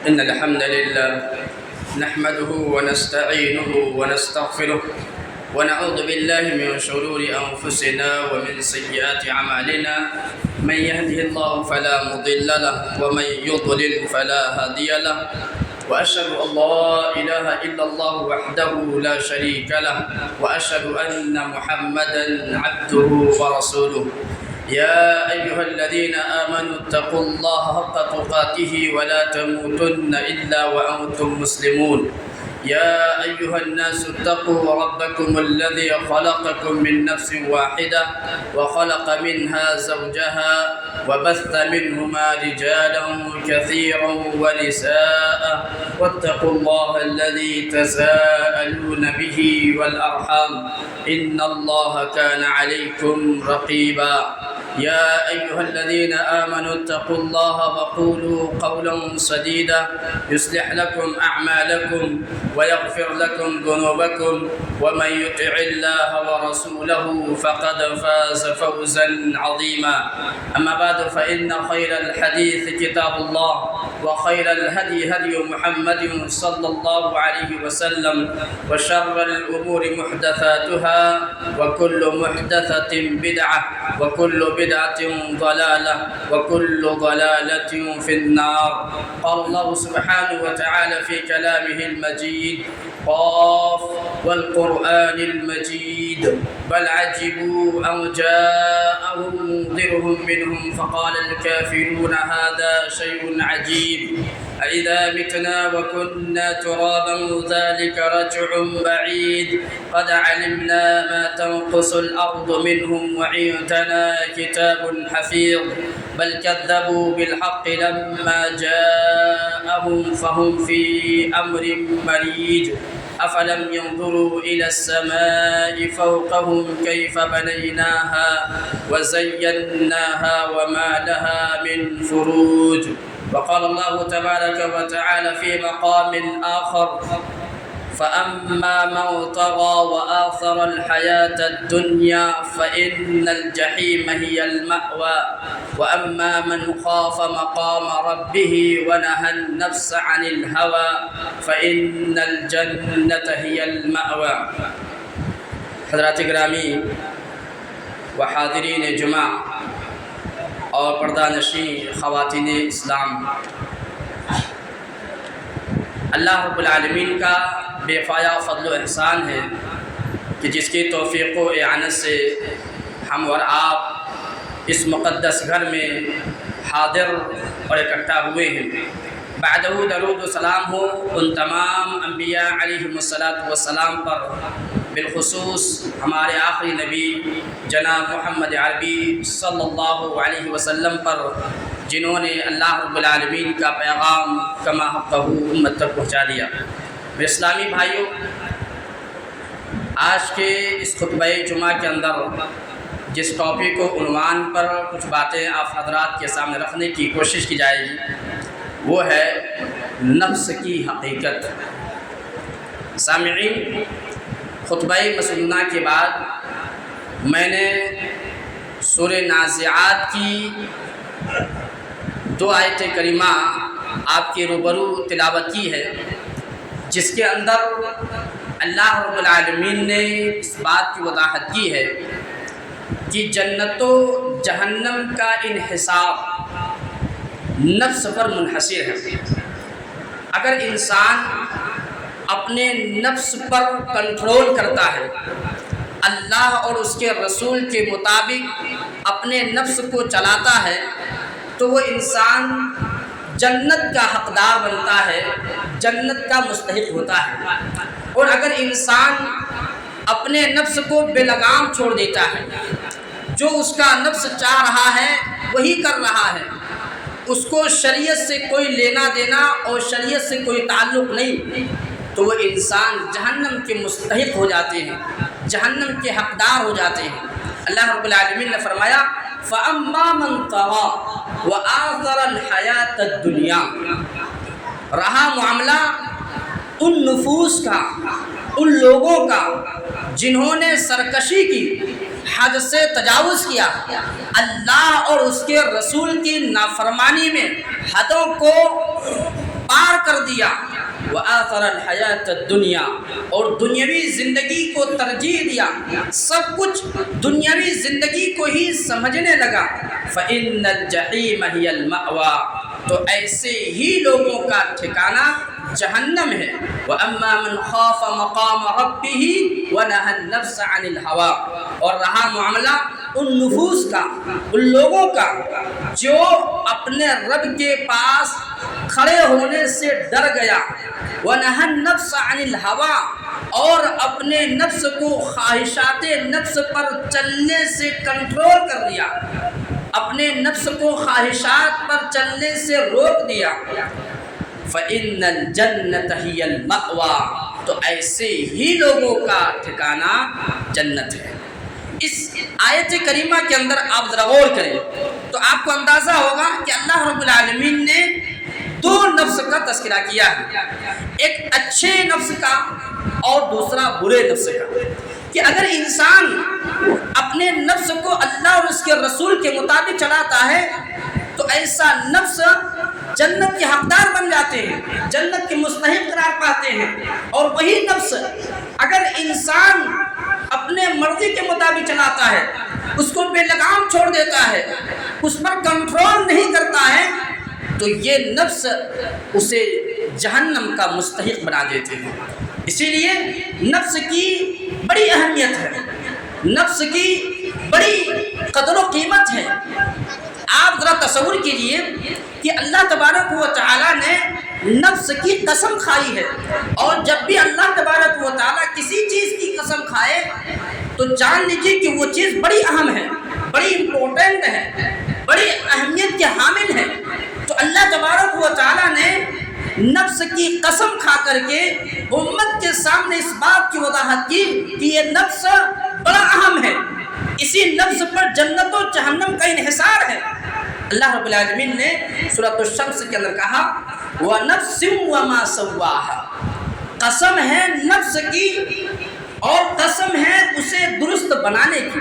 إن الحمد لله نحمده ونستعينه ونستغفره ونعوذ بالله من شرور أنفسنا ومن سيئات أعمالنا من يهده الله فلا مضل له ومن يضلل فلا هادي له وأشهد أن لا إله إلا الله وحده لا شريك له وأشهد أن محمدا عبده ورسوله يا أيها الذين آمنوا اتقوا الله حق تقاته ولا تموتن إلا وأنتم مسلمون يا أيها الناس اتقوا ربكم الذي خلقكم من نفس واحدة وخلق منها زوجها وبث منهما رجالا كثيرا ونساء واتقوا الله الذي تساءلون به والأرحام إن الله كان عليكم رقيبا يا أيها الذين آمنوا اتقوا الله وقولوا قولا سديدا يصلح لكم أعمالكم ويغفر لكم ذنوبكم ومن يطع الله ورسوله فقد فاز فوزا عظيما أما بعد فإن خير الحديث كتاب الله وخير الهدي هدي محمد صلى الله عليه وسلم وشر الأمور محدثاتها وكل محدثة بدعة وكل بدعة ضلالة وكل ضلالة في النار قال الله سبحانه وتعالى في كلامه المجيد قاف والقرآن المجيد بل عجبوا أن جاءهم منذرهم منهم فقال الكافرون هذا شيء عجيب أإذا متنا وكنا ترابا ذلك رجع بعيد قد علمنا ما تنقص الأرض منهم وعندنا كتاب حفيظ بل كذبوا بالحق لما جاءهم فهم في أمر مريج أفلم ينظروا إلى السماء فوقهم كيف بنيناها وزيناها وما لها من فروج وقال الله تبارك وتعالى في مقام آخر فأما من طغى وآثر الحياة الدنيا فإن الجحيم هي المأوى وأما من خاف مقام ربه ونهى النفس عن الهوى فإن الجنة هي المأوى حضرات گرامی و حاضرین جمعہ اور پردہ نشین خواتین اسلام، اللہ رب العالمین کا بے پایا فضل و احسان ہے کہ جس کی توفیق و اعانت سے ہم اور آپ اس مقدس گھر میں حاضر اور اکٹھا ہوئے ہیں۔ بعدہ درود و سلام ہو ان تمام انبیاء علیہم السلام پر، بالخصوص ہمارے آخری نبی جناب محمد عربی صلی اللہ علیہ وسلم پر، جنہوں نے اللہ رب العالمین کا پیغام کما حقہ امت تک پہنچا دیا۔ میرے اسلامی بھائیوں، آج کے اس خطبہ جمعہ کے اندر جس ٹاپک و عنوان پر کچھ باتیں آپ حضرات کے سامنے رکھنے کی کوشش کی جائے گی وہ ہے نفس کی حقیقت۔ سامعین، خطبہ مسنونہ کے بعد میں نے سورہ نازعات کی 2 آیت کریمہ آپ کے روبرو تلاوت کی ہے، جس کے اندر اللہ رب العالمین نے اس بات کی وضاحت کی ہے کہ جنت و جہنم کا انحصار نفس پر منحصر ہے۔ اگر انسان اپنے نفس پر کنٹرول کرتا ہے، اللہ اور اس کے رسول کے مطابق اپنے نفس کو چلاتا ہے، تو وہ انسان جنت کا حقدار بنتا ہے، جنت کا مستحق ہوتا ہے۔ اور اگر انسان اپنے نفس کو بے لگام چھوڑ دیتا ہے، جو اس کا نفس چاہ رہا ہے وہی کر رہا ہے، اس کو شریعت سے کوئی لینا دینا اور شریعت سے کوئی تعلق نہیں، تو وہ انسان جہنم کے مستحق ہو جاتے ہیں، جہنم کے حقدار ہو جاتے ہیں۔ اللہ رب العالمین نے فرمایا فَأَمَّا مَنْ طَغَىٰ وَآثَرَ الْحَيَاةَ الدُّنْيَا، رہا معاملہ ان نفوس کا، ان لوگوں کا جنہوں نے سرکشی کی، حد سے تجاوز کیا، اللہ اور اس کے رسول کی نافرمانی میں حدوں کو پار کر دیا، وآثر الحیات الدنیا، اور دنیاوی زندگی کو ترجیح دیا، سب کچھ دنیاوی زندگی کو ہی سمجھنے لگا، فإن الجحیم ہی المأویٰ، تو ایسے ہی لوگوں کا ٹھکانہ جہنم ہے۔ وَأَمَّا مَنْ خَافَ مَقَامَ رَبِّهِ وَنَهَى النَّفْسَ عَنِ الْهَوَىٰ، اور رہا معاملہ ان نفوس کا، ان لوگوں کا جو اپنے رب کے پاس کھڑے ہونے سے ڈر گیا، وَنَهَى النَّفْسَ عَنِ الْهَوَىٰ، اور اپنے نفس کو خواہشات نفس پر چلنے سے کنٹرول کر لیا، اپنے نفس کو خواہشات پر چلنے سے روک دیا، فَإِنَّ الْجَنَّةَ هِيَ الْمَأْوَىٰ، تو ایسے ہی لوگوں کا ٹھکانہ جنت ہے۔ اس آیت کریمہ کے اندر آپ ذرا غور کریں تو آپ کو اندازہ ہوگا کہ اللہ رب العالمین نے دو نفس کا تذکرہ کیا ہے، ایک اچھے نفس کا اور دوسرا برے نفس کا، کہ اگر انسان اپنے نفس کو اللہ اور اس کے رسول کے مطابق چلاتا ہے تو ایسا نفس جنت کے حقدار بن جاتے ہیں، جنت کے مستحق قرار پاتے ہیں، اور وہی نفس اگر انسان اپنے مرضی کے مطابق چلاتا ہے، اس کو بے لگام چھوڑ دیتا ہے، اس پر کنٹرول نہیں کرتا ہے، تو یہ نفس اسے جہنم کا مستحق بنا دیتے ہیں۔ اسی لیے نفس کی بڑی اہمیت ہے، نفس کی بڑی قدر و قیمت ہے۔ آپ ذرا تصور کیجئے کہ اللہ تبارک و تعالیٰ نے نفس کی قسم کھائی ہے، اور جب بھی اللہ تبارک و تعالیٰ کسی چیز کی قسم کھائے تو جان لیجیے کہ وہ چیز بڑی اہم ہے، بڑی امپورٹنٹ ہے، بڑی اہمیت کے حامل ہے۔ تو اللہ تبارک و تعالیٰ نے نفس کی قسم کھا کر کے امت کے سامنے اس بات کی وضاحت کی کہ یہ نفس بڑا اہم ہے، اسی نفس پر جنت و جہنم کا انحصار ہے۔ اللہ رب العالمین نے سورۃ الشمس کے اندر کہا وَنَفْسٍ وَمَا سَوَّاهَا، قسم ہے نفس کی اور قسم ہے اسے درست بنانے کی،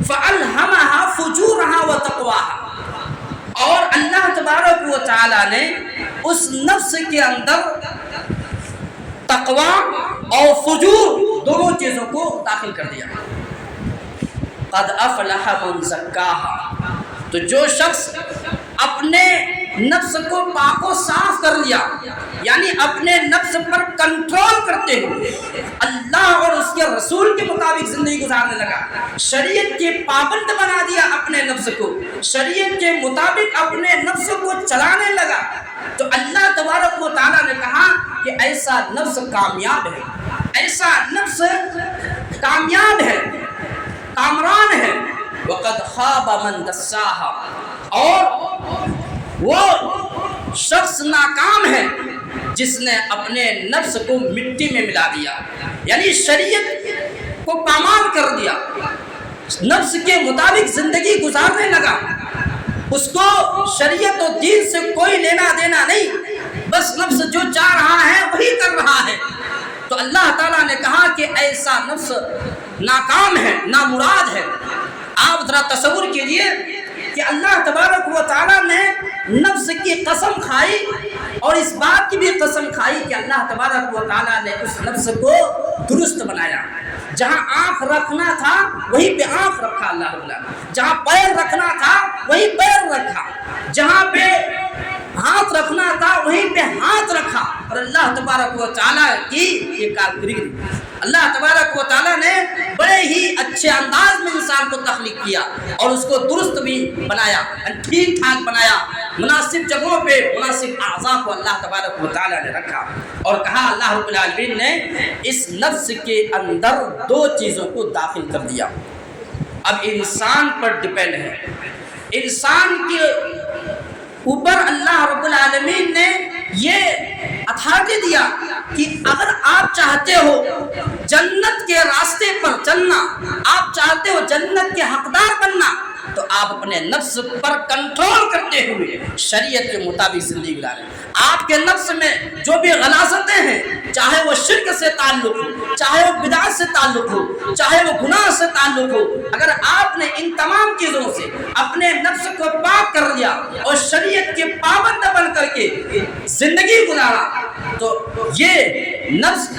فَأَلْهَمَهَا فُجُورَهَا وَتَقْوَاهَا، اور اللہ تبارک و تعالی نے اس نفس کے اندر تقوی اور فجور دونوں چیزوں کو داخل کر دیا۔ قد افلح من زکاہا، تو جو شخص اپنے نفس کو پاک و صاف کر لیا، یعنی اپنے نفس پر کنٹرول کرتے ہوئے اللہ اور اس کے رسول کے مطابق زندگی گزارنے لگا، شریعت کے پابند بنا دیا اپنے نفس کو، شریعت کے مطابق اپنے نفس کو چلانے لگا، تو اللہ تبارک و تعالیٰ نے کہا کہ ایسا نفس کامیاب ہے، ایسا نفس کامیاب ہے، کامران ہے۔ وَقَدْ خَابَ مَنْ دَسَّاهَا، اور وہ شخص ناکام ہے جس نے اپنے نفس کو مٹی میں ملا دیا، یعنی شریعت کو پامال کر دیا، نفس کے مطابق زندگی گزارنے لگا، اس کو شریعت و دین سے کوئی لینا دینا نہیں، بس نفس جو چاہ رہا ہے وہی کر رہا ہے۔ تو اللہ تعالیٰ نے کہا کہ ایسا نفس ناکام ہے، نامراد ہے۔ آپ ذرا تصور کیجئے کہ اللہ تبارک و تعالیٰ نے نفس کی قسم کھائی اور اس بات کی بھی قسم کھائی کہ اللہ تبارک و تعالیٰ نے اس نفس کو درست بنایا، جہاں آنکھ رکھنا تھا وہیں پہ آنکھ رکھا اللہ تعالیٰ، جہاں پیر رکھنا تھا وہیں پیر رکھا، جہاں پہ ہاتھ رکھنا تھا وہیں پہ ہاتھ رکھا، اور اللہ تبارک و تعالیٰ کی یہ کارکردگی، اللہ تبارک و تعالیٰ نے بڑے ہی اچھے انداز میں انسان کو تخلیق کیا اور اس کو درست بھی بنایا، ٹھیک ٹھاک بنایا، مناسب جگہوں پہ مناسب اعضاء کو اللہ تبارک و تعالیٰ نے رکھا، اور کہا اللہ رب العالمین نے اس نفس کے اندر دو چیزوں کو داخل کر دیا۔ اب انسان پر ڈپینڈ ہے، انسان کے اوپر اللہ رب العالمین نے یہ اتھارٹی دیا کہ اگر آپ چاہتے ہو جنت کے راستے پر چلنا، آپ چاہتے ہو جنت کے حقدار بننا، تو آپ اپنے نفس پر کنٹرول کرتے ہوئے شریعت کے مطابق زندگی گزاریں۔ آپ کے نفس میں جو بھی غلاظتیں ہیں، چاہے وہ شرک سے تعلق ہو، چاہے وہ بدعت سے تعلق ہو، چاہے وہ گناہ سے تعلق ہو، اگر آپ نے ان تمام چیزوں سے اپنے نفس کو پاک کر لیا اور شریعت کے پابند بن کر کے زندگی گزارا تو یہ نفس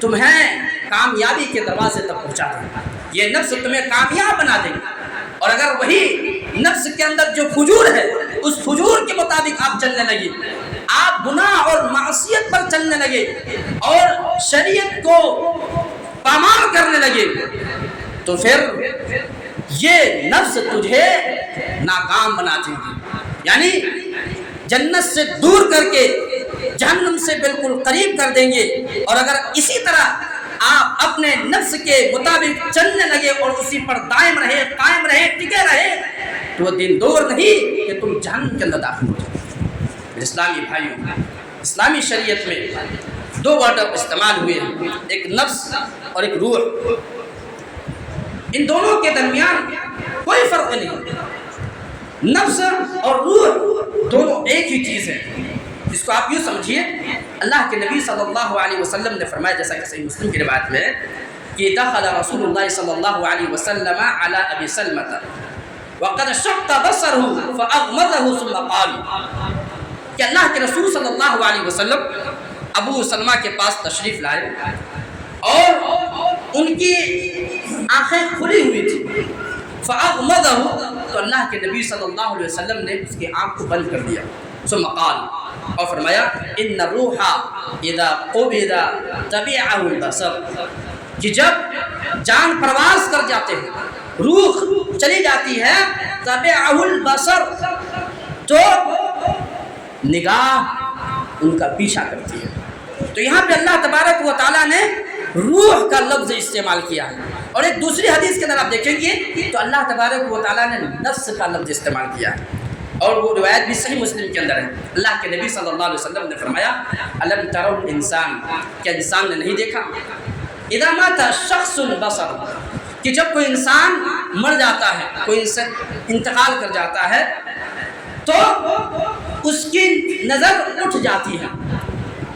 تمہیں کامیابی کے دروازے تک پہنچا دے گا، یہ نفس تمہیں کامیاب بنا دے گا۔ اور اگر وہی نفس کے اندر جو فجور ہے اس فجور کے مطابق آپ چلنے لگے، آپ گناہ اور معصیت پر چلنے لگے اور شریعت کو پامال کرنے لگے، تو پھر یہ نفس تجھے ناکام بنا دے گی، یعنی جنت سے دور کر کے جہنم سے بالکل قریب کر دیں گے۔ اور اگر اسی طرح آپ اپنے نفس کے مطابق چلنے لگے اور اسی پر دائم رہے، قائم رہے، ٹکے رہے، تو وہ دن دور نہیں کہ تم جہنم کے اندر داخل ہو جاؤ۔ اسلامی بھائیوں، اسلامی شریعت میں دو ورڈ استعمال ہوئے ہیں، ایک نفس اور ایک روح۔ ان دونوں کے درمیان کوئی فرق نہیں، نفس اور روح دونوں ایک ہی چیز ہے۔ اس کو آپ یوں سمجھیے، اللہ کے نبی صلی اللہ علیہ وسلم نے فرمایا، جیسا کہ صحیح مسلم کی روایت میں ہے کہ دخل رسول اللہ صلی اللہ علیہ وسلم علی ابی سلمۃ وقد شق بصره فاغمضه ثم قال، کہ اللہ کے رسول صلی اللہ علیہ وسلم ابو سلمہ کے پاس تشریف لائے اور ان کی آنکھیں کھلی ہوئی تھی، فاغمضه، تو اللہ کے نبی صلی اللہ علیہ وسلم نے اس کی آنکھ کو بند کر دیا، ثم قال، اور فرمایا ان الروح اذا قبض تبعه البصر، کہ جب جان پرواز کر جاتے ہیں، روح چلی جاتی ہے، تبعه البصر، تو نگاہ ان کا پیچھا کرتی ہے۔ تو یہاں پہ اللہ تبارک و تعالیٰ نے روح کا لفظ استعمال کیا ہے، اور ایک دوسری حدیث کے اندر آپ دیکھیں گے تو اللہ تبارک و تعالیٰ نے نفس کا لفظ استعمال کیا ہے، اور وہ روایت بھی صحیح مسلم کے اندر ہے۔ اللہ کے نبی صلی اللہ علیہ وسلم نے فرمایا الم تروا الانسان، کیا انسان نے نہیں دیکھا، اذا مات شخص بصر، کہ جب کوئی انسان مر جاتا ہے، کوئی انسان انتقال کر جاتا ہے تو اس کی نظر اٹھ جاتی ہے،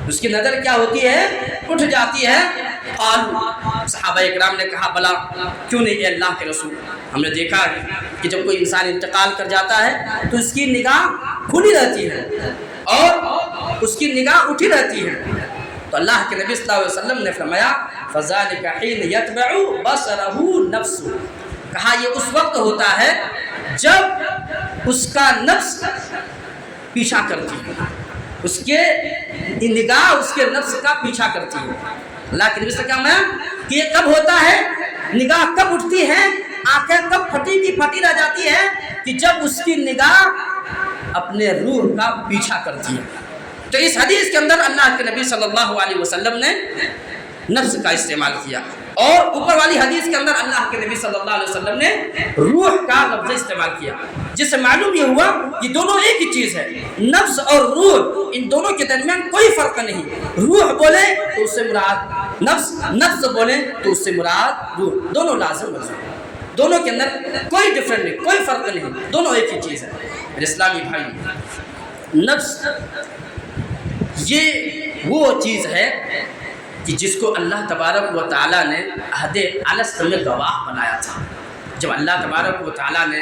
اس کی نظر کیا ہوتی ہے، اٹھ جاتی ہے۔ قالوا، صحابہ اکرام نے کہا بلا، کیوں نہیں اے اللہ کے رسول، ہم نے دیکھا ہے کہ جب کوئی انسان انتقال کر جاتا ہے تو اس کی نگاہ کھلی رہتی ہے اور اس کی نگاہ اٹھی رہتی ہے۔ تو اللہ کے نبی صلی اللہ علیہ وسلم نے فرمایا فذلک حین یتبع بصرہ نفس، کہا یہ اس وقت ہوتا ہے جب اس کا نفس پیچھا کرتی ہے، اس کے نگاہ اس کے نفس کا پیچھا کرتی ہے۔ اللہ کے نبی سے کیا میں کہ یہ کب ہوتا ہے، نگاہ کب اٹھتی ہے، آنکھیں کب پھٹی کی پھٹی رہ جاتی ہے، کہ جب اس کی نگاہ اپنے روح کا پیچھا کرتی ہے۔ تو اس حدیث کے اندر اللہ کے نبی صلی اللہ علیہ وسلم نے نفس کا استعمال کیا، اور اوپر والی حدیث کے اندر اللہ کے نبی صلی اللہ علیہ وسلم نے روح کا لفظ استعمال کیا، جس سے معلوم یہ ہوا کہ دونوں ایک ہی چیز ہے، نفس اور روح، ان دونوں کے درمیان کوئی فرق نہیں، روح بولے تو اس سے مراد نفس، نفس بولے تو اس سے مراد روح، دونوں لازم ہے، دونوں کے اندر کوئی ڈفرنٹ نہیں، کوئی فرق نہیں، دونوں ایک ہی چیز ہے۔ اسلامی بھائی، نفس یہ وہ چیز ہے کہ جس کو اللہ تبارک و تعالیٰ نے عہد الست میں گواہ بنایا تھا۔ جب اللہ تبارک و تعالیٰ نے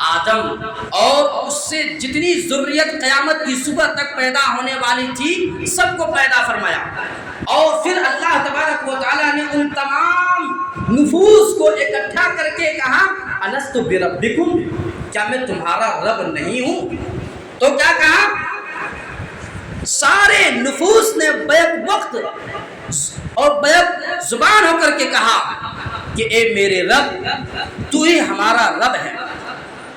آدم اور اس سے جتنی ذریت قیامت کی صبح تک پیدا ہونے والی تھی سب کو پیدا فرمایا، اور پھر اللہ تبارک و تعالیٰ نے ان تمام نفوس کو اکٹھا کر کے کہا الست بربکم، کیا میں تمہارا رب نہیں ہوں؟ تو کیا کہا؟ سارے نفوس نے بیک وقت اور بیک زبان ہو کر کے کہا کہ اے میرے رب، تو ہی ہمارا رب ہے۔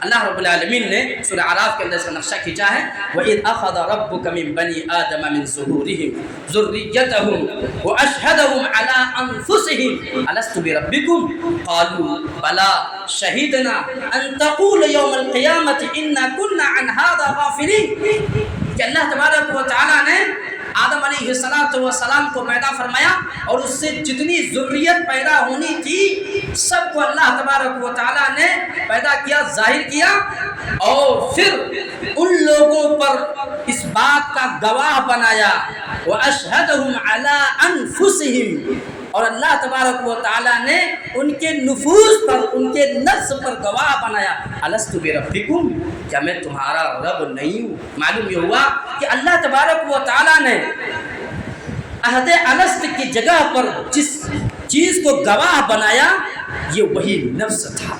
اللہ رب العالمین نے سورہ اعراف کے اندر اس کا نقشہ کھینچا ہے وَإِذْ أَخَذَ رَبُّكَ مِنْ بَنِي آدَمَ مِنْ ظُهُورِهِمْ ذُرِّيَّتَهُمْ وَأَشْهَدَهُمْ عَلَىٰ أَنفُسِهِمْ أَلَسْتُ بِرَبِّكُمْ قَالُوا بَلَىٰ شَهِدْنَا أَن تَقُولَ يَوْمَ الْقِيَامَةِ إِنَّا كُنَّا عَنْ هَٰذَا غَافِلِينَ، کہ اللہ تبارک و تعالیٰ نے آدم علیہ السلام کو پیدا فرمایا اور اس سے جتنی ذریت پیدا ہونی تھی سب کو اللہ تبارک و تعالیٰ نے پیدا کیا، ظاہر کیا، اور پھر ان لوگوں پر اس بات کا گواہ بنایا وَأَشْهَدَهُمْ عَلَىٰ أَنفُسِهِمْ، اور اللہ تبارک و تعالیٰ نے ان کے نفوس پر، ان کے نفس پر گواہ بنایا الستُ بربکم، کیا میں تمہارا رب نہیں ہوں؟ معلوم یہ ہوا کہ اللہ تبارک و تعالیٰ نے عہد الست کی جگہ پر جس چیز کو گواہ بنایا یہ وہی نفس تھا،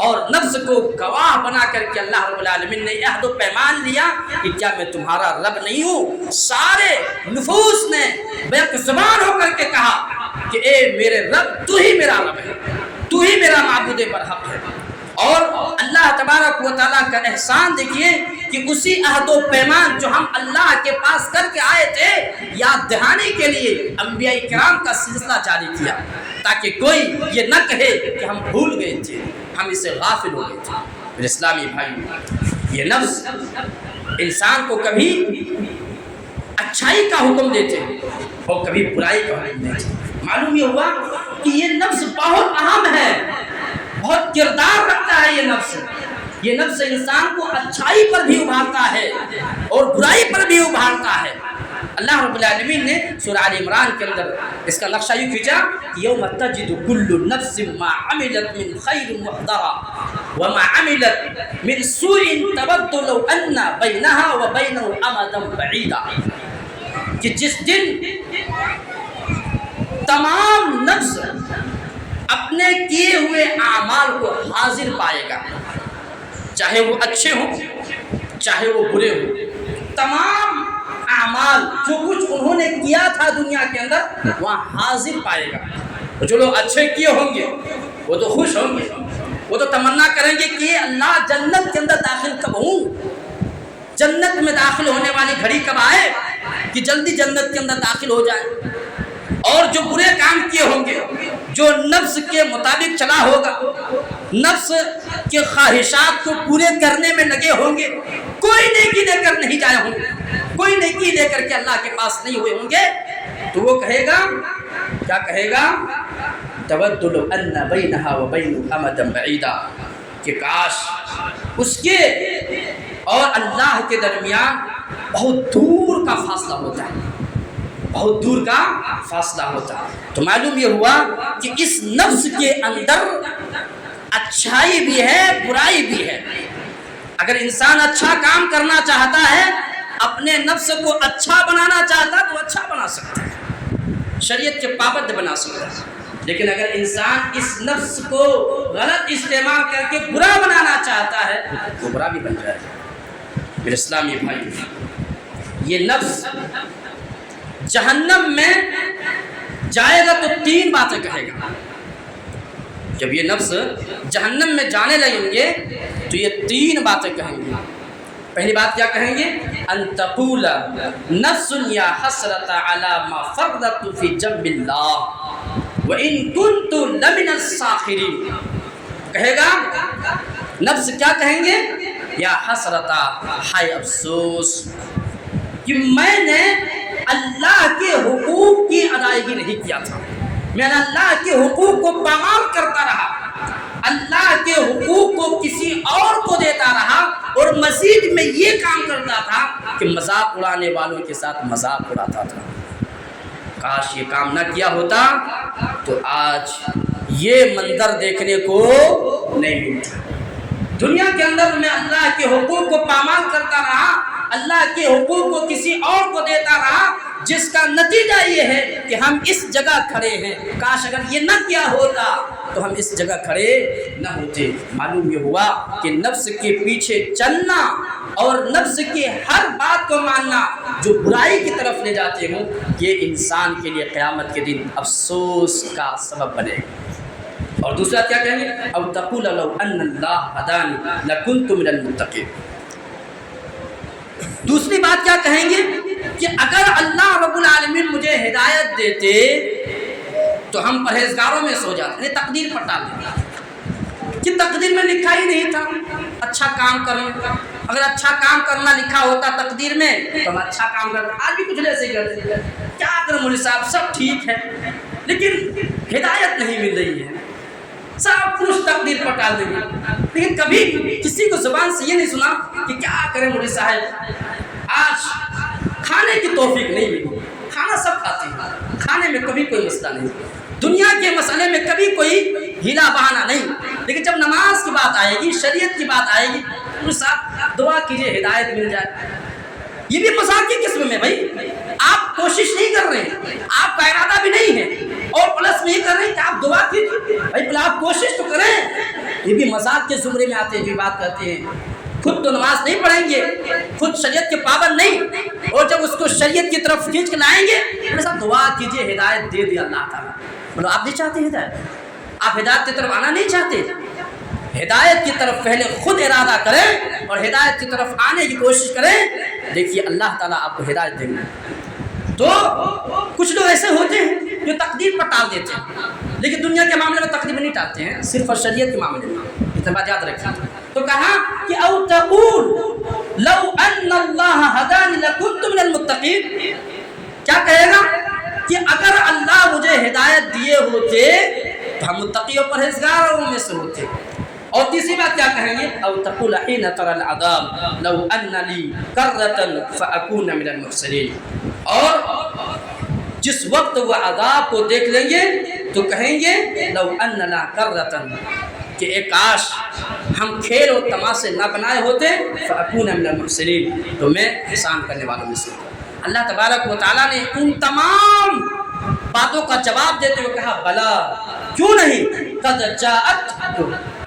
اور نفس کو گواہ بنا کر کے اللہ رب العالمین نے عہد و پیمان لیا کہ کیا میں تمہارا رب نہیں ہوں؟ سارے نفوس نے بیک زبان ہو کر کے کہا کہ اے میرے رب، تو ہی میرا رب ہے، تو ہی میرا معبود برحق ہے۔ اور اللہ تبارک و تعالیٰ کا احسان دیکھیے کہ اسی عہد و پیمان جو ہم اللہ کے پاس کر کے آئے تھے یاد دہانی کے لیے انبیاء کرام کا سلسلہ جاری کیا، تاکہ کوئی یہ نہ کہے کہ ہم بھول گئے تھے، ہم اس سے غافل ہو گئے تھے۔ میرے اسلامی بھائی، یہ نفس انسان کو کبھی اچھائی کا حکم دیتے اور کبھی برائی کا حکم دیتے۔ معلوم یہ ہوا کہ یہ نفس بہت اہم ہے، بہت کردار رکھتا ہے یہ نفس انسان کو اچھائی پر بھی ابھارتا ہے اور برائی پر بھی ابھارتا ہے۔ اللہ رب العالمین نے سورہ آل عمران کے اندر اس کا نقشہ یوں کھینچا کہ یوم تجد کل نفس ما عملت من خیر محضرا وما عملت من سوء تود لو ان بینہا وبینہ امدا بعیدا، کہ جس دن تمام نفس اپنے کیے ہوئے اعمال کو حاضر پائے گا، چاہے وہ اچھے ہوں چاہے وہ برے ہوں، تمام اعمال جو کچھ انہوں نے کیا تھا دنیا کے اندر وہاں حاضر پائے گا۔ جو لوگ اچھے کیے ہوں گے وہ تو خوش ہوں گے، وہ تو تمنا کریں گے کہ یہ اللہ جنت کے اندر داخل کب ہوں، جنت میں داخل ہونے والی گھڑی کب آئے کہ جلدی جنت کے اندر داخل ہو جائے۔ اور جو برے کام کیے ہوں گے، جو نفس کے مطابق چلا ہوگا، نفس کے خواہشات کو پورے کرنے میں لگے ہوں گے، کوئی نیکی لے کر نہیں جائے ہوں گے، کوئی نیکی لے کر کے اللہ کے پاس نہیں ہوئے ہوں گے، تو وہ کہے گا، کیا کہے گا؟ تود لو ان بینہا وبین امدا بعیدا، کہ کاش اس کے اور اللہ کے درمیان بہت دور کا فاصلہ ہوتا ہے، بہت دور کا فاصلہ ہوتا ہے۔ تو معلوم یہ ہوا کہ اس نفس کے اندر اچھائی بھی ہے برائی بھی ہے۔ اگر انسان اچھا کام کرنا چاہتا ہے، اپنے نفس کو اچھا بنانا چاہتا تو اچھا بنا سکتا ہے، شریعت کے پابند بنا سکتا ہے، لیکن اگر انسان اس نفس کو غلط استعمال کر کے برا بنانا چاہتا ہے وہ برا بھی بن جائے گا۔ میرے اسلامی بھائی، یہ نفس جہنم میں جائے گا تو تین باتیں کہے گا۔ جب یہ نفس جہنم میں جانے لگیں گے تو یہ تین باتیں کہیں گے۔ پہلی بات کیا کہیں گے؟ ان تقول نفس یا حسرت علی ما فرطت فی جنب اللہ وان کنت لمن الساخرین، کہے گا نفس کیا کہیں گے؟ یا حسرت، ہائے افسوس کہ میں نے اللہ کے حقوق کی ادائیگی نہیں کیا تھا، میں نے اللہ کے حقوق کو پامال کرتا رہا، اللہ کے حقوق کو کسی اور کو دیتا رہا، اور مزید میں یہ کام کرتا تھا کہ مذاق اڑانے والوں کے ساتھ مذاق اڑاتا تھا۔ کاش یہ کام نہ کیا ہوتا تو آج یہ منظر دیکھنے کو نہیں ملتا۔ دنیا کے اندر میں اللہ کے حقوق کو پامال کرتا رہا، اللہ کے حقوق کو کسی اور کو دیتا رہا، جس کا نتیجہ یہ ہے کہ ہم اس جگہ کھڑے ہیں۔ کاش اگر یہ نہ کیا ہوتا تو ہم اس جگہ کھڑے نہ ہوتے۔ معلوم یہ ہوا کہ نفس کے پیچھے چلنا اور نفس کی ہر بات کو ماننا جو برائی کی طرف لے جاتے ہوں، یہ انسان کے لیے قیامت کے دن افسوس کا سبب بنے گا۔ اور دوسرا کیا کہیں گے؟ او تقول لو ان اللہ ہدانی لکنت من المتقین۔ دوسری بات کیا کہیں گے کہ اگر اللہ رب العالمین مجھے ہدایت دیتے تو ہم پرہیزگاروں میں سو جاتے، یعنی تقدیر پر ڈال دیتے کہ تقدیر میں لکھا ہی نہیں تھا اچھا کام کرنے کا، اگر اچھا کام کرنا لکھا ہوتا تقدیر میں تو ہم اچھا کام کرتے، آج بھی کچھ ایسے ہی کرتے ہیں، کیا کریں مولوی صاحب سب ٹھیک ہے لیکن ہدایت نہیں مل رہی ہے، سب کچھ تقدیر پر ڈال دیں گے، لیکن کبھی کسی کو زبان سے یہ نہیں سنا کہ کیا کریں مولوی صاحب آج کھانے کی توفیق نہیں ملی، کھانا سب کھاتے ہیں، کھانے میں کبھی کوئی مسئلہ نہیں، دنیا کے مسئلے میں کبھی کوئی ہیلا بہانا نہیں، لیکن جب نماز کی بات آئے گی، شریعت کی بات آئے گی، تو صاحب دعا کیجئے ہدایت مل جائے۔ یہ بھی مذاق کی قسم میں بھائی، آپ کوشش نہیں کر رہے ہیں، آپ کا ارادہ بھی نہیں ہے، اور پلس میں یہ کر رہے ہیں کہ آپ دعا کیجئے، بھائی پہلے آپ کوشش تو کریں۔ یہ بھی مذاق کے زمرے میں آتے ہیں، جو بات کرتے ہیں خود تو نماز نہیں پڑھیں گے، خود شریعت کے پابند نہیں، اور جب اس کو شریعت کی طرف کھینچ کے لائیں گے تو صاحب دعا کیجئے ہدایت دے دے اللہ تعالیٰ۔ مطلب آپ نہیں چاہتے ہدایت، آپ ہدایت کی طرف آنا نہیں چاہتے، ہدایت کی طرف پہلے خود ارادہ کریں اور ہدایت کی طرف آنے کی کوشش کریں، دیکھیے اللہ تعالیٰ آپ کو ہدایت دیں گے۔ تو کچھ لوگ ایسے ہوتے ہیں جو تقدیر پر ٹال دیتے ہیں، لیکن دنیا کے معاملے میں تقدیر نہیں ٹالتے ہیں، صرف شریعت کے معاملے میں، اتنا بات یاد رکھیں۔ تو کہا کہ او تقول لو ان اللہ ہدانی لکنت من المتقین، کیا کہے گا کہ اگر اللہ مجھے ہدایت دیے ہوتے تو ہم متقی و پرہیزگاروں میں سے ہوتے۔ اور تیسری بات کیا کہیں گے، او تقول حین تری العذاب لو ان لی کرۃ فاکون من المحسنین، اور جس وقت وہ عذاب کو دیکھ لیں گے تو کہیں گے لو ان لنا کرۃ، کہ ایک کاش ہم کھیل و تماشے نہ بنائے ہوتے، فاکون من المحسنین، تو میں احسان کرنے والوں میں سے ہوتا۔ اللہ تبارک و تعالیٰ نے ان تمام باتوں کا جواب دیتے ہوئے کہا بلا، کیوں نہیں، قد جاءت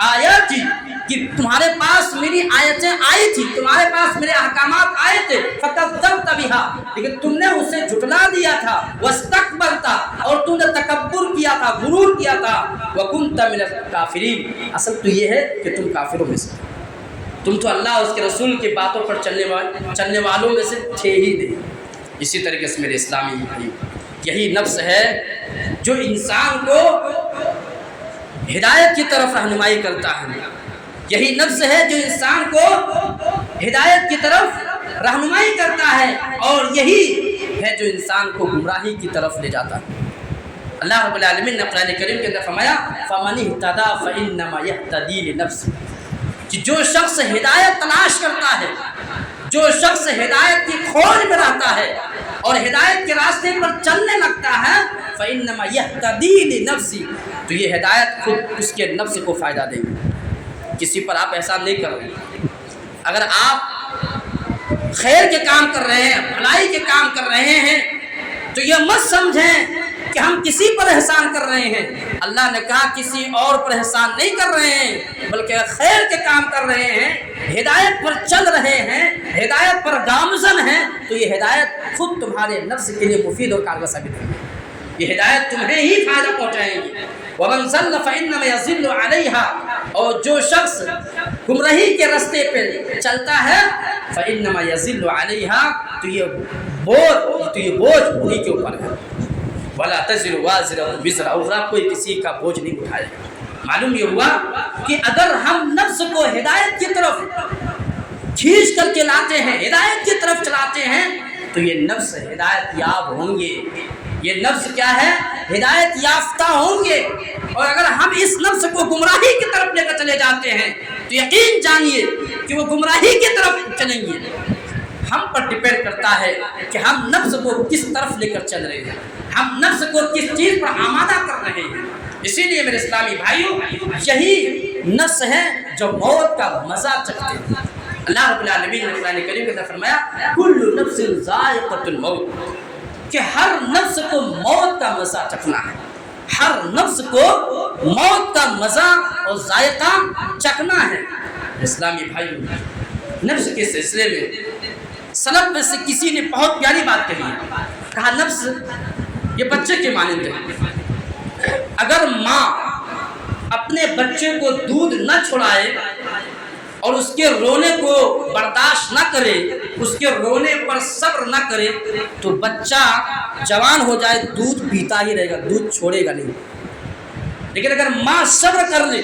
آیاتی، کہ تمہارے پاس میری آیتیں آئی تھی، تمہارے پاس میرے احکامات آئے تھے، فکذبت بها، لیکن تم نے اسے جھٹلا دیا تھا، واستکبرت، اور تم نے تکبر کیا تھا، غرور کیا تھا، وکنت من الکافرین، اصل تو یہ ہے کہ تم کافروں میں سے، تم تو اللہ اور اس کے رسول کی باتوں پر چلنے والوں میں سے تھے ہی نہیں۔ اسی طریقے سے میرے اسلامی بھائی، یہی نفس ہے جو انسان کو ہدایت کی طرف رہنمائی کرتا ہے، یہی نفس ہے جو انسان کو ہدایت کی طرف رہنمائی کرتا ہے، اور یہی ہے جو انسان کو گمراہی کی طرف لے جاتا ہے۔ اللہ رب العالمین نے قرآن کریم کے اندر فرمایا فَمَنِ اهْتَدَىٰ فَإِنَّمَا يَهْتَدِي لِنَفْسِهِ، کہ جو شخص ہدایت تلاش کرتا ہے، جو شخص ہدایت کی کھوج میں رہتا ہے اور ہدایت کے راستے پر چلنے لگتا ہے، فَإِنَّمَا يَهْتَدِي لِنَفْسِهِ، تو یہ ہدایت خود اس کے نفس کو فائدہ دے گی، کسی پر آپ احسان نہیں کر رہے۔ اگر آپ خیر کے کام کر رہے ہیں، بھلائی کے کام کر رہے ہیں، تو یہ مت سمجھیں کہ ہم کسی پر احسان کر رہے ہیں، اللہ نے کہا کسی اور پر احسان نہیں کر رہے ہیں، بلکہ خیر کے کام کر رہے ہیں، ہدایت پر چل رہے ہیں، ہدایت پر گامزن ہیں، تو یہ ہدایت خود تمہارے نفس کے لیے مفید اور کارگر ثابت ہوگی، یہ ہدایت تمہیں ہی فائدہ پہنچائیں گی۔ وَمَنْ ضَلَّ فَإِنَّمَا يَضِلُّ عَلَيْهَا، اور جو شخص گمراہی کے راستے پہ چلتا ہے، فَإِنَّمَا يَضِلُّ عَلَيْهَا، تو یہ بوجھ انہی کے اوپر ہے۔ وَلَا تَزِرُ وَازِرَةٌ وِزْرَ أُخْرَىٰ، کوئی کسی کا بوجھ نہیں اٹھائے۔ معلوم یہ ہوا کہ اگر ہم نفس کو ہدایت کی طرف کھینچ کر کے لاتے ہیں، ہدایت کی طرف چلاتے ہیں، تو یہ نفس ہدایت یاب ہوں گے، یہ نفس کیا ہے، ہدایت یافتہ ہوں گے، اور اگر ہم اس نفس کو گمراہی کی طرف لے کر چلے جاتے ہیں تو یقین جانیے کہ وہ گمراہی کی طرف چلیں گے۔ ہم پر ڈپینڈ کرتا ہے کہ ہم نفس کو کس طرف لے کر چل رہے ہیں، ہم نفس کو کس چیز پر آمادہ کر رہے ہیں۔ اسی لیے میرے اسلامی بھائیوں، یہی نفس ہے جو موت کا مزہ چکھتے ہیں۔ اللہ رب العالمین نے قرآن کریم کے اندر فرمایا کل نفس ذائقۃ الموت، کہ ہر نفس کو موت کا مزہ چکھنا ہے، ہر نفس کو موت کا مزہ اور ذائقہ چکھنا ہے۔ اسلامی بھائیوں، نفس کے سلسلے میں سلف میں سے کسی نے بہت پیاری بات کہی ہے، کہا نفس یہ بچے کے مانند ہے، اگر ماں اپنے بچے کو دودھ نہ چھڑائے اور اس کے رونے کو برداشت نہ کرے، اس کے رونے پر صبر نہ کرے، تو بچہ جوان ہو جائے دودھ پیتا ہی رہے گا، دودھ چھوڑے گا نہیں۔ لیکن اگر ماں صبر کر لے،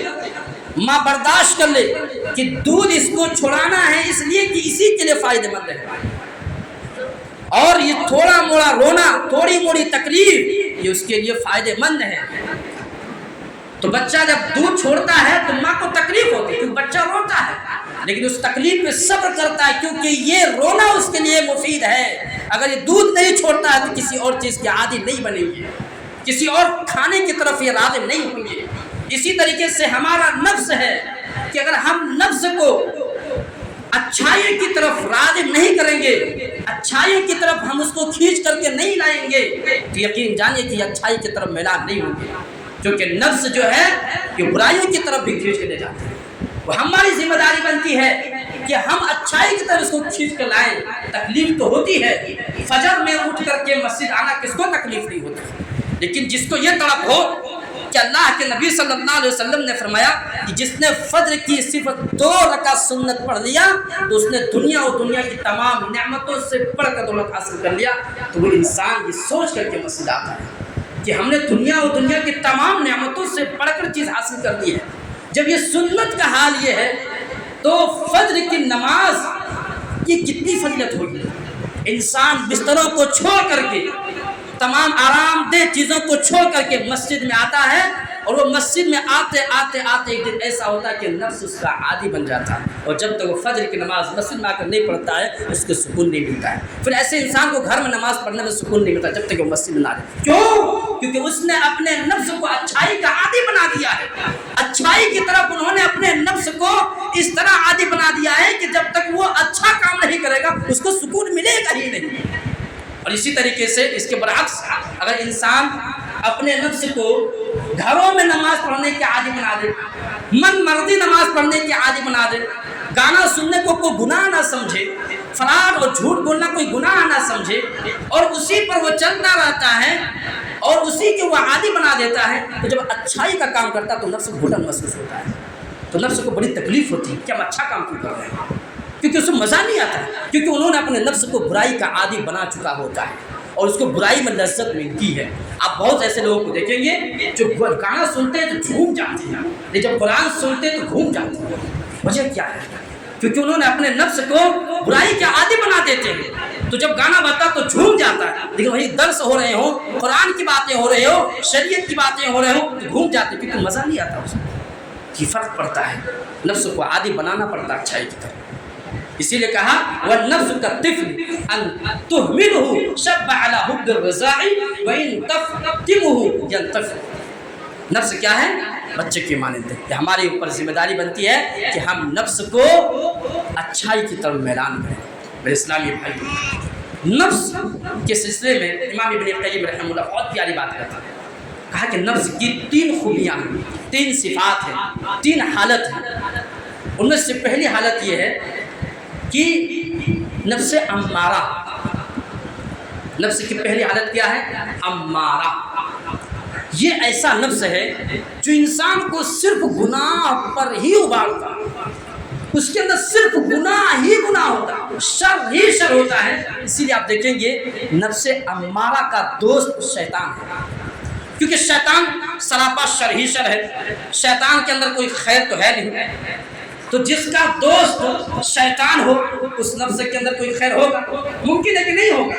ماں برداشت کر لے کہ دودھ اس کو چھڑانا ہے اس لیے کہ اسی کے لیے فائدہ مند ہے، اور یہ تھوڑا موڑا رونا، تھوڑی موڑی تکلیف، یہ اس کے لیے فائدہ مند ہے۔ تو بچہ جب دودھ چھوڑتا ہے تو ماں کو تکلیف ہوتی ہے کیونکہ بچہ روتا ہے، لیکن اس تکلیف پہ صبر کرتا ہے کیونکہ یہ رونا اس کے لیے مفید ہے۔ اگر یہ دودھ نہیں چھوڑتا ہے تو کسی اور چیز کے عادی نہیں بنیں گے، کسی اور کھانے کی طرف یہ راغب نہیں ہوں گے۔ اسی طریقے سے ہمارا نفس ہے کہ اگر ہم نفس کو اچھائی کی طرف راغب نہیں کریں گے، اچھائی کی طرف ہم اس کو کھینچ کر کے نہیں لائیں گے، تو یقین جانیے کہ اچھائی کی طرف میلان نہیں ہوں گے، کیونکہ نفس جو ہے یہ برائیوں کی طرف بھی کھینچ کے لے جاتے ہیں۔ وہ ہماری ذمہ داری بنتی ہے کہ ہم اچھائی کی طرف اس کو کھینچ کر لائیں۔ تکلیف تو ہوتی ہے، فجر میں اٹھ کر کے مسجد آنا کس کو تکلیف نہیں ہوتی، لیکن جس کو یہ تڑپ ہو کہ اللہ کے نبی صلی اللہ علیہ وسلم نے فرمایا کہ جس نے فجر کی صرف 2 رکعت سنت پڑھ لیا تو اس نے دنیا اور دنیا کی تمام نعمتوں سے بڑھ کر دولت حاصل کر لیا۔ تو وہ انسان یہ سوچ کر کے مسجد آتا ہے کہ ہم نے دنیا اور دنیا کی تمام نعمتوں سے بڑھ کر چیز حاصل کر لی ہے۔ جب یہ سنت کا حال یہ ہے تو فجر کی نماز کی کتنی فضیلت ہوگی۔ انسان بستروں کو چھوڑ کر کے، تمام آرام دہ چیزوں کو چھوڑ کر کے مسجد میں آتا ہے، اور وہ مسجد میں آتے آتے آتے ایک دن ایسا ہوتا ہے کہ نفس اس کا عادی بن جاتا ہے، اور جب تک وہ فجر کی نماز مسجد میں آ کر نہیں پڑھتا ہے اس کو سکون نہیں ملتا ہے۔ پھر ایسے انسان کو گھر میں نماز پڑھنے میں سکون نہیں ملتا جب تک وہ مسجد میں نہ آئے۔ کیوں؟ کیونکہ اس نے اپنے نفس کو اچھائی کا عادی بنا دیا ہے۔ اچھائی کی طرف انہوں نے اپنے نفس کو اس طرح عادی بنا دیا ہے کہ جب تک وہ اچھا کام نہیں کرے گا اس کو سکون ملے گا ہی نہیں۔ اور اسی طریقے سے اس کے برعکس اگر انسان اپنے نفس کو گھروں میں نماز پڑھنے کے عادی بنا دے، من مرضی نماز پڑھنے کے عادی بنا دے، گانا سننے کو کوئی گناہ نہ سمجھے، فراڈ اور جھوٹ بولنا کوئی گناہ نہ سمجھے، اور اسی پر وہ چلتا رہتا ہے اور اسی کے وہ عادی بنا دیتا ہے، تو جب اچھائی کا کام کرتا ہے تو نفس کو گھٹن محسوس ہوتا ہے، تو نفس کو بڑی تکلیف ہوتی ہے کہ ہم اچھا کام کیوں کر رہے ہیں، کیونکہ اس کو مزہ نہیں آتا ہے، کیونکہ انہوں نے اپنے نفس کو برائی کا عادی بنا چکا ہوتا ہے اور اس کو برائی میں لذت ملتی ہے۔ آپ بہت ایسے لوگوں کو دیکھیں گے جو گانا سنتے ہیں تو جھوم جاتے ہیں، لیکن جب قرآن سنتے ہیں تو گھوم جاتے ہیں۔ وجہ کیا ہے؟ کیونکہ انہوں نے اپنے نفس کو برائی کے عادی بنا دیتے ہیں، تو جب گانا بجتا تو جھوم جاتا ہے، لیکن وہی درس ہو رہے ہوں، قرآن کی باتیں ہو رہے ہو، شریعت کی باتیں ہو رہے ہوں تو گھوم جاتے ہیں، کیونکہ مزہ نہیں آتا، اس کو کی فرق پڑتا ہے، نفس کو عادی بنانا پڑتا ہے اچھائی کی طرف۔ اسی لیے کہا والنفس كالطفل ان تهمله شب على حب الرضاع وان تفتمه ينطفئ۔ نفس کیا ہے؟ بچے کی مانند ہے کہ ہمارے اوپر ذمہ داری بنتی ہے کہ ہم نفس کو اچھائی کی طرف میلان کریں۔ میرے اسلامی بھائی، نفس کے سلسلے میں امام ابن قیم رحمہ اللہ بہت پیاری بات کرتا ہے، کہا کہ نفس کی 3 خوبیاں ہیں، 3 صفات ہیں، 3 حالت ہیں۔ ان میں سے پہلی حالت یہ ہے کہ نفس امارہ، نفس کی پہلی حالت کیا ہے؟ امارہ۔ یہ ایسا نفس ہے جو انسان کو صرف گناہ پر ہی ابھارتا، اس کے اندر صرف گناہ ہی گناہ ہوتا، شر ہی شر ہوتا ہے۔ اسی لیے آپ دیکھیں گے نفس امارہ کا دوست شیطان ہے، کیونکہ شیطان سراپا شر ہی شر ہے، شیطان کے اندر کوئی خیر تو ہے نہیں، تو جس کا دوست شیطان ہو اس نفس کے اندر کوئی خیر ہوگا؟ ممکن ہے کہ نہیں ہوگا،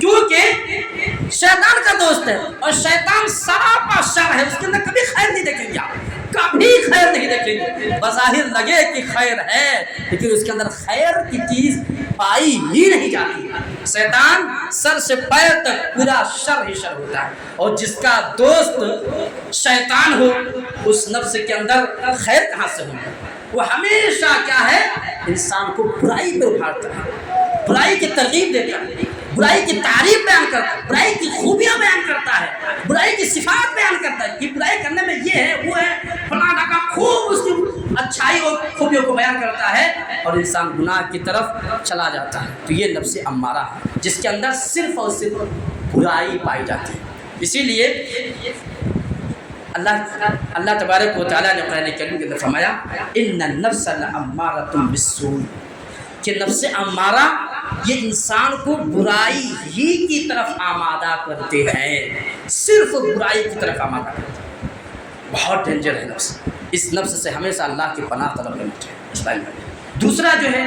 کیونکہ شیطان کا دوست ہے اور شیطان سراپا شر ہے، اس کے اندر کبھی خیر نہیں دیکھیں گے، آپ کبھی خیر نہیں دیکھیں گے۔ بظاہر لگے کہ خیر ہے لیکن اس کے اندر خیر کی چیز پائی ہی نہیں جاتی۔ شیطان سر سے پیر تک پورا شر ہی شر ہوتا ہے، اور جس کا دوست شیطان ہو اس نفس کے اندر خیر کہاں سے ہوگا؟ وہ ہمیشہ کیا ہے؟ انسان کو برائی پہ ابھارتا ہے، برائی کی ترغیب دیتا ہے، برائی کی تعریف بیان کرتا ہے، برائی کی خوبیاں بیان کرتا ہے، برائی کی صفات بیان کرتا ہے کہ برائی کرنے میں یہ ہے وہ ہے فلاں کا، خوب اس کی اچھائی اور خوبیوں کو بیان کرتا ہے، اور انسان گناہ کی طرف چلا جاتا ہے۔ تو یہ نفس امارہ ہے جس کے اندر صرف اور صرف برائی پائی جاتی ہے۔ اسی لیے اللہ تبارک و تعالیٰ نے قرآن کریم کے اندر فرمایا ان النفس لامارۃ بالسوء، کہ نفس امارہ یہ انسان کو برائی ہی کی طرف آمادہ کرتے ہیں، صرف برائی کی طرف آمادہ کرتے ہیں۔ بہت ڈینجر ہے نفس، اس نفس سے ہمیشہ اللہ کی پناہ طلب کرنی چاہیے۔ دوسرا جو ہے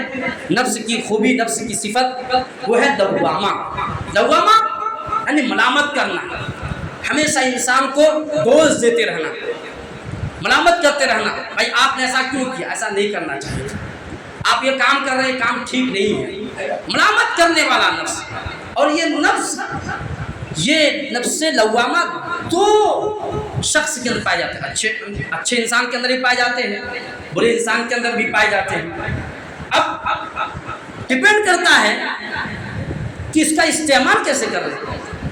نفس کی خوبی، نفس کی صفت، وہ ہے لوامہ۔ لوامہ یعنی ملامت کرنا، ہمیشہ انسان کو دوش دیتے رہنا، ملامت کرتے رہنا، بھائی آپ نے ایسا کیوں کیا، ایسا نہیں کرنا چاہیے، آپ یہ کام کر رہے ہیں، کام ٹھیک نہیں ہے، ملامت کرنے والا نفس۔ اور یہ نفس لوامہ دو شخص کے اندر پائے جاتے ہیں، اچھے انسان کے اندر بھی پائے جاتے ہیں، برے انسان کے اندر بھی پائے جاتے ہیں۔ اب ڈپینڈ کرتا ہے کہ اس کا استعمال کیسے کر رہے ہیں۔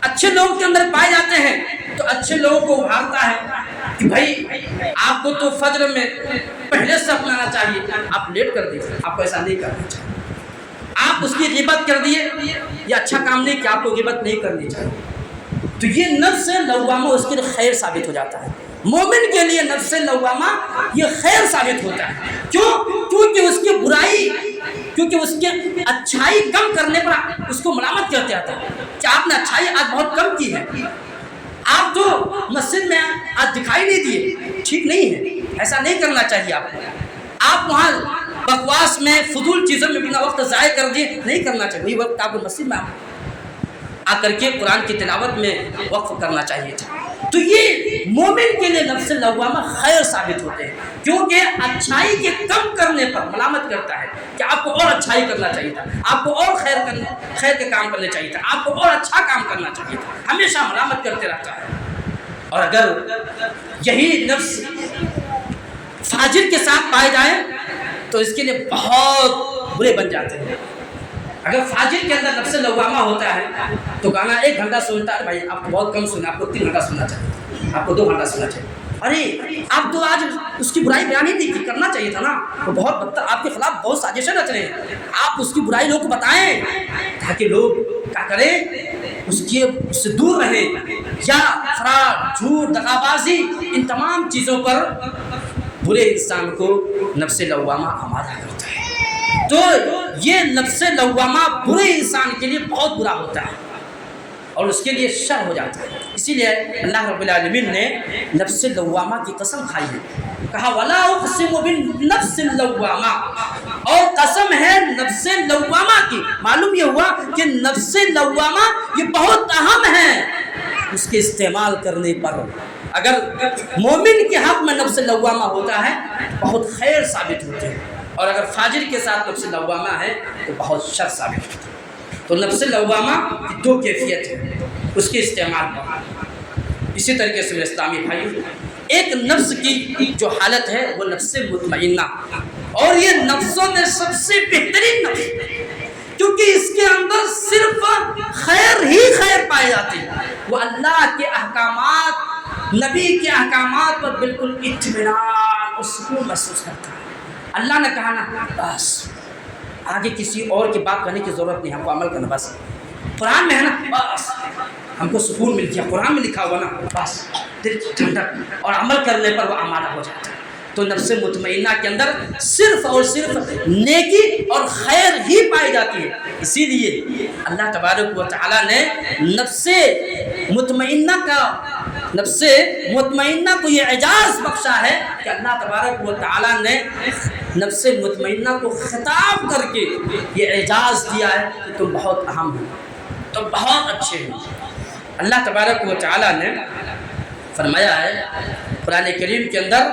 اچھے لوگوں کے اندر پائے جاتے ہیں تو اچھے لوگوں کو ابھارتا ہے کہ بھائی آپ کو تو فجر میں پہلے سے اپنانا چاہیے، آپ لیٹ کر دیجیے، آپ کو ایسا نہیں کرنا چاہیے، آپ اس کی غیبت کر دیے، یہ اچھا کام نہیں کہ آپ کو غیبت نہیں کرنی چاہیے۔ تو یہ نفس لوامہ اس کے لیے خیر ثابت ہو جاتا ہے۔ مومن کے لیے نفس لوامہ یہ خیر ثابت ہوتا ہے، کیونکہ اس کی برائی، کیونکہ اس کے اچھائی کم کرنے پر اس کو ملامت کرتے آتا ہے کہ آپ نے اچھائی آج بہت کم کی ہے، آپ تو مسجد میں آج دکھائی نہیں دیے، ٹھیک نہیں ہے، ایسا نہیں کرنا چاہیے آپ وہاں بکواس میں فضول چیزوں میں اپنا وقت ضائع کر دیے، نہیں کرنا چاہیے، وہی وقت آپ کو مسجد میں آ کر کے قرآن کی تلاوت میں وقف کرنا چاہیے تھا۔ تو یہ مومن کے لیے نفس لوامہ خیر ثابت ہوتے ہیں، کیونکہ اچھائی کے کم کرنے پر ملامت کرتا ہے کہ آپ کو اور اچھائی کرنا چاہیے تھا، آپ کو اور خیر کے کام کرنے چاہیے تھا، آپ کو اور اچھا کام کرنا چاہیے تھا، ہمیشہ ملامت کرتے رہتا ہے۔ اور اگر یہی نفس فاجر کے ساتھ پائے جائے تو اس کے لیے بہت برے بن جاتے ہیں۔ اگر فاجر کے اندر نفس لوامہ ہوتا ہے تو گانا 1 گھنٹہ سنتا ہے، بھائی آپ کو بہت کم سنا، آپ کو 3 گھنٹہ سننا چاہیے، آپ کو 2 گھنٹہ سننا چاہیے، ارے آپ تو آج اس کی برائی بیان ہی نہیں کی، کرنا چاہیے تھا نا، وہ بہت بدتر آپ کے خلاف بہت سازشیں رچ رہے ہیں، آپ اس کی برائی لوگوں کو بتائیں تاکہ لوگ کیا کریں، اس سے دور رہیں، یا فراڈ، جھوٹ، دغابازی، ان تمام چیزوں پر برے انسان کو نفس لوامہ آمادہ کرتا ہے۔ تو یہ نفس لوامہ برے انسان کے لیے بہت برا ہوتا ہے اور اس کے لیے شر ہو جاتا ہے۔ اسی لیے اللہ رب العالمین نے نفس لوامہ کی قسم کھائی ہے، کہا وَلَا أُقْسِمُ بِالنَّفْسِ اللَّوَّامَةِ، اور قسم ہے نفس لوامہ کی۔ معلوم یہ ہوا کہ نفس لوامہ یہ بہت اہم ہے، اس کے استعمال کرنے پر اگر مومن کے حق میں نفس لوامہ ہوتا ہے بہت خیر ثابت ہوتے ہیں، اور اگر فاجر کے ساتھ نفس لوامہ ہے تو بہت شر ثابت ہوتا ہے۔ تو نفس لوامہ کی 2 کیفیت ہے اس کے استعمال پر۔ اسی طریقے سے اسلامی بھائی، ایک نفس کی جو حالت ہے وہ نفس مطمئنہ، اور یہ نفسوں میں سب سے بہترین نفس ہے، کیونکہ اس کے اندر صرف خیر ہی خیر پائے جاتے ہیں، وہ اللہ کے احکامات، نبی کے احکامات پر بالکل اطمینان اور سکون محسوس کرتا ہے۔ اللہ نے کہا نا بس، آگے کسی اور کی بات کرنے کی ضرورت نہیں، ہم کو عمل کرنا بس، قرآن میں ہے نا بس، ہم کو سکون مل گیا، قرآن میں لکھا ہوا نا بس، دل ٹھنڈک، اور عمل کرنے پر وہ آمادہ ہو جاتا ہے۔ تو نفس مطمئنہ کے اندر صرف اور صرف نیکی اور خیر ہی پائی جاتی ہے۔ اسی لیے اللہ تبارک و تعالیٰ نے نفس مطمئنہ کو یہ اعزاز بخشا ہے کہ اللہ تبارک و تعالیٰ نے نفس مطمئنہ کو خطاب کر کے یہ اعزاز دیا ہے کہ تم بہت اہم ہو، تم بہت اچھے ہو۔ اللہ تبارک و تعالیٰ نے فرمایا ہے قرآن کریم کے اندر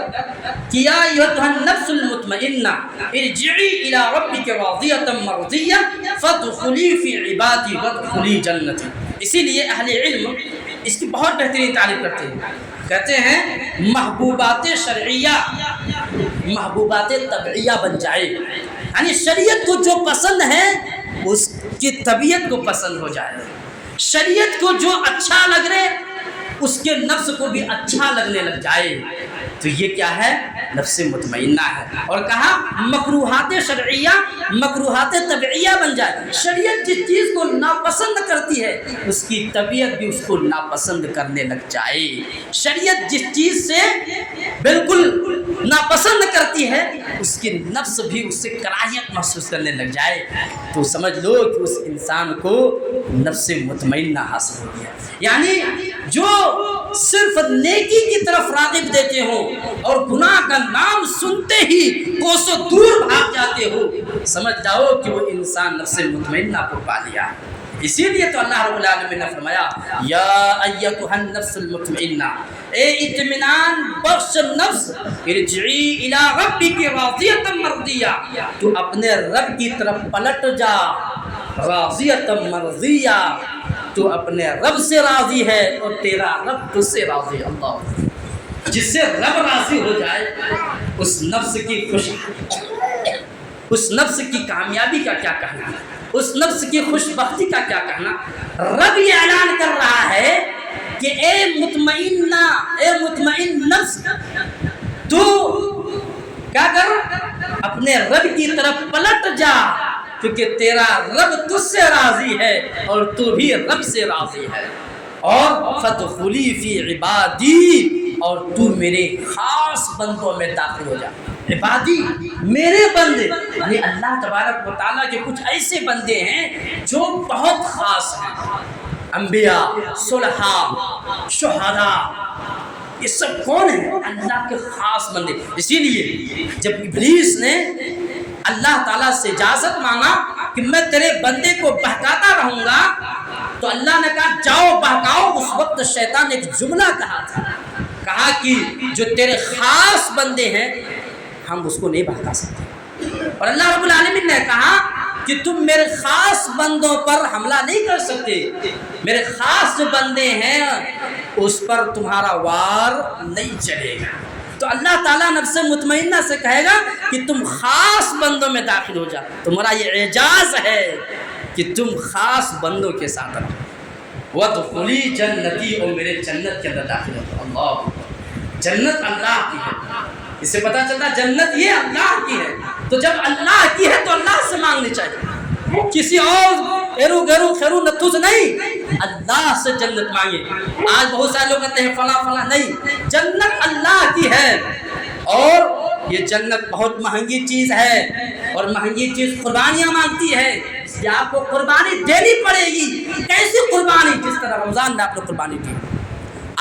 کہ یا ایھا النفس المطمئنہ ارجعی الی ربک راضیۃ مرضیہ فادخلی فی عبادی وادخلی جنتی۔ اسی لیے اہل علم اس کی بہت بہترین تعریف کرتے ہیں، کہتے ہیں محبوبات شرعیہ محبوبات طبعیہ بن جائے، یعنی شریعت کو جو پسند ہے اس کی طبیعت کو پسند ہو جائے، شریعت کو جو اچھا لگ رہے اس کے نفس کو بھی اچھا لگنے لگ جائے، تو یہ کیا ہے؟ نفس مطمئنہ ہے۔ اور کہا مکروہات شرعیہ مکروہات طبعیہ بن جائے، شریعت جس چیز کو ناپسند کرتی ہے اس کی طبیعت بھی اس کو ناپسند کرنے لگ جائے، شریعت جس چیز سے بالکل ناپسند کرتی ہے اس کی نفس بھی اس سے کراہیت محسوس کرنے لگ جائے، تو سمجھ لو کہ اس انسان کو نفس مطمئنہ حاصل ہو گیا۔ یعنی جو صرف نیکی کی طرف راغب دیتے ہو اور گناہ کا نام سنتے ہی کوسوں دور بھاگ جاتے ہو، سمجھ جاؤ کہ وہ انسان نفس مطمئنہ کو پا لیا۔ اسی لیے تو اللہ رب العالمین نے فرمایا یا ایتھا النفس المطمئنہ، اے اطمینان بخش نفس، ارجعی الی ربک راضیۃ مرضیہ، تو اپنے رب کی طرف پلٹ جا، راضیۃ مرضیہ، تو اپنے رب سے راضی ہے اور تیرا رب تجھ سے راضی ہے۔ اللہ، جس سے رب راضی ہو جائے اس نفس کی خوشی، اس نفس کی کامیابی کا کیا کہنا، اس نفس کی خوش بختی کا کیا کہنا۔ رب یہ اعلان کر رہا ہے کہ اے مطمئنہ، اے مطمئن نفس، تو کیا کر، اپنے رب کی طرف پلٹ جا، کیونکہ تیرا رب تجھ سے راضی ہے اور تو بھی رب سے راضی ہے، اور فادخلی فی عبادی، اور تو میرے خاص بندوں میں داخل ہو جا۔ عبادی، میرے بندے، یعنی اللہ تبارک و تعالیٰ کے کچھ ایسے بندے ہیں جو بہت خاص ہیں، انبیاء، صلحاء، شہداء، یہ سب کون ہیں؟ اللہ کے خاص بندے۔ اسی لیے جب ابلیس نے اللہ تعالیٰ سے اجازت مانگا کہ میں تیرے بندے کو بہکاتا رہوں گا، تو اللہ نے کہا جاؤ بہکاؤ۔ اس وقت شیطان نے ایک جملہ کہا تھا، کہا کہ جو تیرے خاص بندے ہیں ہم اس کو نہیں بہکا سکتے، اور اللہ رب العالمین نے کہا کہ تم میرے خاص بندوں پر حملہ نہیں کر سکتے، میرے خاص جو بندے ہیں اس پر تمہارا وار نہیں چلے گا۔ تو اللہ تعالیٰ نفس مطمئنہ سے کہے گا کہ تم خاص بندوں میں داخل ہو جا، تمہارا یہ اعجاز ہے کہ تم خاص بندوں کے ساتھ رہو۔ وادخلی جنتی، اور میرے جنت کے اندر داخل ہو۔ اللہ، جنت اللہ کی ہے، اس سے پتہ چلتا جنت یہ اللہ کی ہے، تو جب اللہ کی ہے تو اللہ سے مانگنی چاہیے، کسی اور ایرو گرو خیرو نتھو سے نہیں، اللہ سے جنت مانگے۔ آج بہت سارے لوگ کہتے ہیں فلاں فلاں، نہیں، جنت اللہ کی ہے، اور یہ جنت بہت مہنگی چیز ہے، اور مہنگی چیز قربانیاں مانگتی ہے، اس لیے آپ کو قربانی دینی پڑے گی۔ کیسی قربانی؟ جس طرح رمضان میں آپ نے قربانی کی،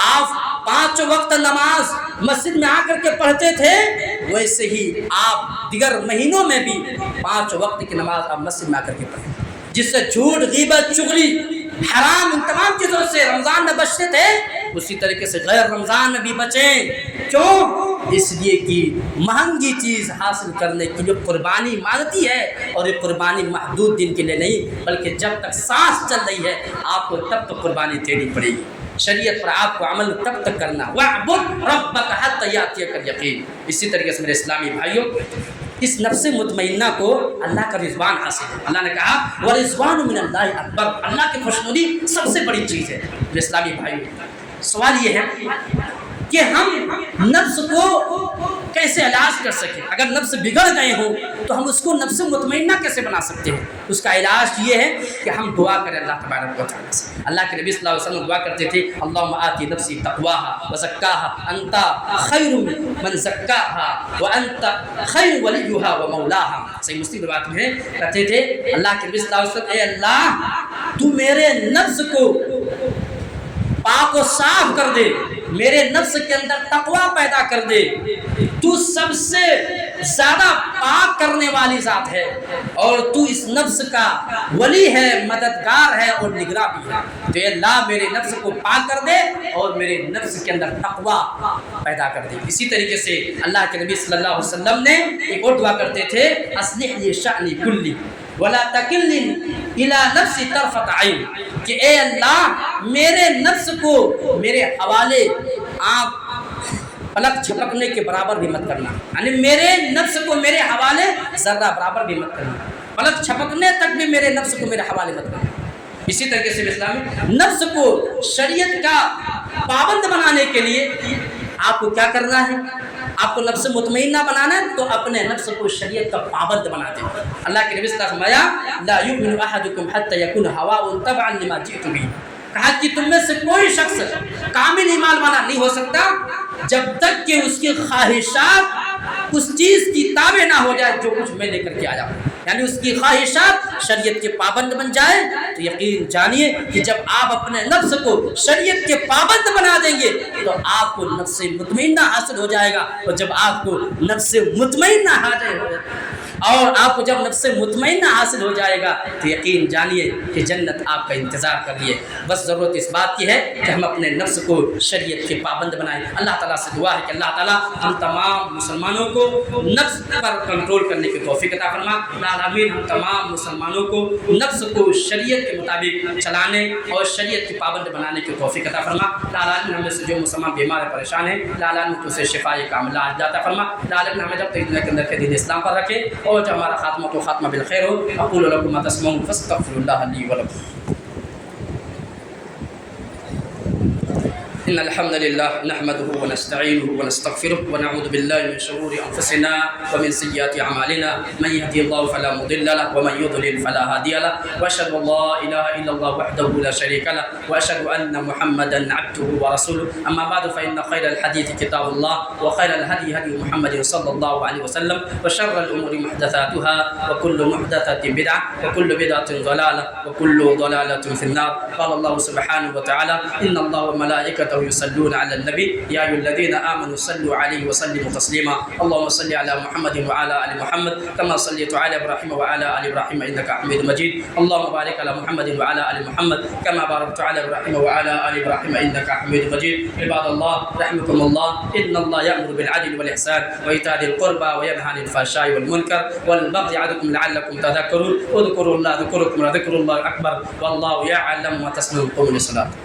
آپ 5 وقت نماز مسجد میں آ کر کے پڑھتے تھے، ویسے ہی آپ دیگر مہینوں میں بھی 5 وقت کی نماز آپ مسجد میں آ کر کے پڑھیں، جس سے جھوٹ، غیبت، چغلی، حرام، ان تمام چیزوں سے رمضان میں بچتے تھے، اسی طریقے سے غیر رمضان میں بھی بچیں۔ کیوں؟ اس لیے کہ مہنگی چیز حاصل کرنے کے لیے قربانی مانگتی ہے، اور یہ قربانی محدود دن کے لیے نہیں، بلکہ جب تک سانس چل رہی ہے آپ کو تب تک قربانی دینی پڑے گی۔ شریعت پر آپ کو عمل تب تک کرنا، وَاعْبُدْ رَبَّكَ حَتَّىٰ يَأْتِيَكَ الْيَقِينُ۔ اسی طریقے سے میرے اسلامی بھائیوں، اس نفس مطمئنہ کو اللہ کا رضوان حاصل ہے۔ اللہ نے کہا وَرِضْوَانُ مِنَ اللَّهِ أَكْبَرُ، اللہ کی خوشنودی سب سے بڑی چیز ہے۔ میرے اسلامی بھائیوں، سوال یہ ہے کہ ہم نفس کو کیسے علاج کر سکیں؟ اگر نفس بگڑ گئے ہوں تو ہم اس کو نفس مطمئنہ کیسے بنا سکتے ہیں؟ اس کا علاج یہ ہے کہ ہم دعا کریں اللہ تبارک و تعالیٰ سے۔ اللہ کے نبی صلی اللہ علیہ وسلم دعا کرتے تھے اللہم آتی نفسی تقواہا وزکاہا انتا خیر من زکاہا وانتا خیر ولیہا ومولاہا۔ صحیح مسلم روایت میں کہتے تھے اللہ کے نبی صلی اللہ علیہ وسلم، اے اللہ تو میرے نفس کو پاک و صاف کر دے، میرے نفس کے اندر تقوی پیدا کر دے، تو سب سے زیادہ پاک کرنے والی ذات ہے، اور تو اس نفس کا ولی ہے، مددگار ہے اور نگراں بھی ہے۔ تو اے اللہ میرے نفس کو پاک کر دے اور میرے نفس کے اندر تقوی پیدا کر دے۔ اسی طریقے سے اللہ کے نبی صلی اللہ علیہ وسلم نے ایک اور دعا کرتے تھے اصلح لی شأنی کلی ولا تکلنی الی نفسی طرفۃ عین، کہ اے اللہ میرے نفس کو میرے حوالے آپ پلک جھپکنے کے برابر بھی مت کرنا، یعنی میرے نفس کو میرے حوالے ذرہ برابر بھی مت کرنا، پلک جھپکنے تک بھی میرے نفس کو میرے حوالے مت کرنا۔ اسی طریقے سے اسلامی نفس کو شریعت کا پابند بنانے کے لیے آپ کو کیا کرنا ہے؟ آپ کو نفس مطمئنہ بنانا ہے تو اپنے نفس کو شریعت کا پابند بنا دیں۔ اللہ کے نبی صلی اللہ علیہ وسلم فرمایا لا یؤمن احدکم حتی یکون ہواؤہ تبعا لما جئت بہ، کہا کہ تم میں سے کوئی شخص کامل ایمان والا نہیں ہو سکتا جب تک کہ اس کی خواہشات اس چیز کی تابع نہ ہو جائے جو کچھ میں لے کر کے آیا ہوں۔ یعنی اس کی خواہشات شریعت کے پابند بن جائے، تو یقین جانیے کہ جب آپ اپنے نفس کو شریعت کے پابند بنا دیں گے تو آپ کو نفس مطمئنہ حاصل ہو جائے گا، اور جب آپ کو نفس مطمئنہ حاصل ہو اور آپ کو جب نفس مطمئنہ حاصل ہو جائے گا تو یقین جانیے کہ جنت آپ کا انتظار کر لیے۔ بس ضرورت اس بات کی ہے کہ ہم اپنے نفس کو شریعت کے پابند بنائیں۔ اللہ تعالیٰ سے دعا ہے کہ اللہ تعالیٰ ہم تمام مسلمانوں کو نفس پر کنٹرول کرنے کی توفیق عطا فرما۔ العالمین ہم تمام مسلمانوں کو نفس کو شریعت کے مطابق چلانے اور شریعت کے پابند بنانے کی توفیق عطا فرما۔ العالمین ہمیں سے جو مسلمان بیمار پریشان ہیں العالمین تو سے شفا کاملہ عطا فرما۔ العالمین ہمیں جب تک دنیا کے اندر دین اسلام پر رکھے اور جو ہمارا خاتمہ تو خاتمہ بالخیر ہو۔ اقول لکم ما تسمعون فاستغفروا اللہ لی ولکم۔ إن الحمد لله نحمده ونستعينه ونستغفره ونعوذ بالله من شرور أنفسنا ومن سيئات أعمالنا من يهدي الله فلا مضل له ومن يضلل فلا هادي له وأشهد أن لا إله إلا الله وحده لا شريك له وأشهد أن محمدا عبده ورسوله أما بعد فإن خير الحديث كتاب الله وخير الهدي هدي محمد صلى الله عليه وسلم وشر الأمور محدثاتها وكل محدثة بدعة وكل بدعة ضلالة وكل ضلالة في النار قال الله سبحانه وتعالى إن الله وملائكته يصلون على النبي يا أيها الذين آمنوا صلوا عليه وسلموا تسليما اللهم صل على محمد وعلى آل محمد كما صليت على إبراهيم وعلى آل إبراهيم إنك حميد مجيد اللهم بارك على محمد وعلى آل محمد كما باركت على إبراهيم وعلى آل إبراهيم إنك حميد مجيد عباد الله رحمكم الله إن الله يأمر بالعدل والإحسان وإيتاء ذي القربى وينهى عن الفحشاء والمنكر والبغي يعظكم لعلكم تذكرون اذكروا الله ذكركم وذكر الله أكبر والله يعلم ما تصنعون قوموا للصلاة